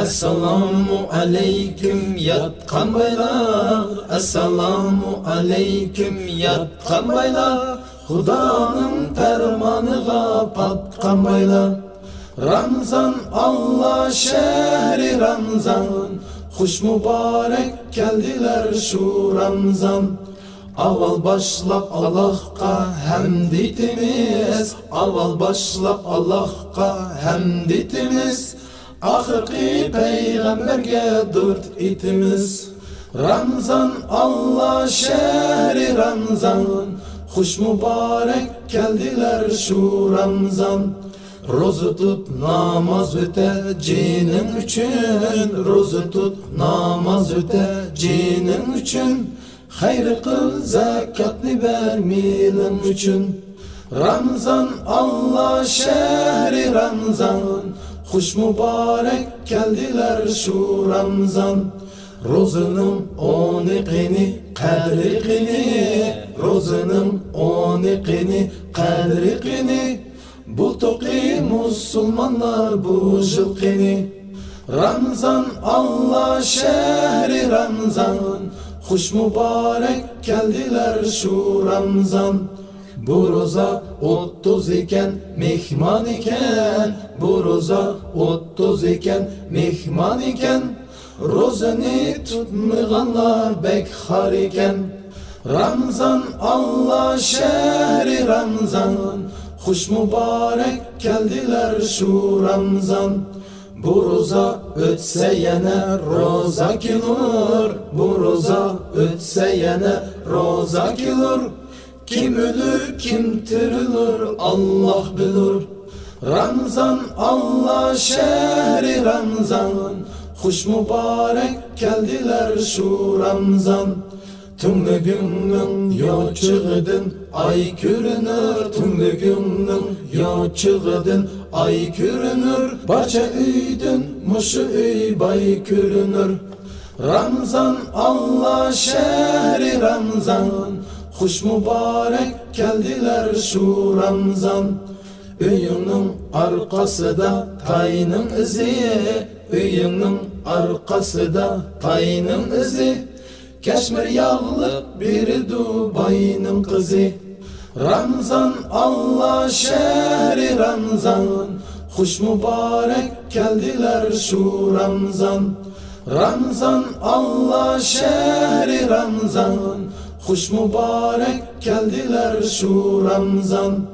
Esselamu aleyküm yatkan baylar, Esselamu aleyküm yatkan baylar, Xudanın fermanıga patkan baylar. Ramzan Allah şehri Ramzan, Huş mübarek geldiler şu Ramzan. Aval başlap Allah'a hamd etimiz, Aval başlap Allah'a hamd etimiz, Ahirki peygamberge dört itimiz. Ramzan Allah şehri Ramzan, Huş mübarek geldiler şu Ramzan. Rozu tut namaz öte cinin üçün, Rozu tut namaz öte cinin üçün, Hayır kıl zekatni ver milin üçün. Ramzan Allah şehri Ramzan, Huş mübarek geldiler şu Ramzan. Rozunun onikini, kadrikini, Rozunun onikini, kadrikini, Bu toki Müslümanlar bu jılkini. Ramzan Allah şehri Ramzan, Huş mübarek geldiler şu Ramzan. Bu roza 30 iken mihman iken, Bu roza 30 iken mihman iken, Rozani tutmayanlar bekhar iken. Ramzan Allah şehri Ramzan, Huş mübarek geldiler şu Ramzan. Bu roza ötse yine roza kilur, Bu roza ötse yine roza kilur. Kim ölür kim tirilir Allah bilir. Ramzan Allah şehri Ramzan, Huş mübarek geldiler şu Ramzan. Tümlüğünün yoçığıdın ay görünür, Tümlüğünün yoçığıdın ay görünür, Barça üydün muşu üy bay görünür. Ramzan Allah şehri Ramzan, Huş mübarek geldiler şu Ramzan. Üyünün arkası da tayının izi, Üyünün arkası da tayının izi, Keşmir yağlı biri Dubai'nin kızı. Ramzan Allah şehri Ramzan, Huş mübarek geldiler şu Ramzan. Ramzan Allah şehri Ramzan, Huş mübarek geldiler şu Ramzan.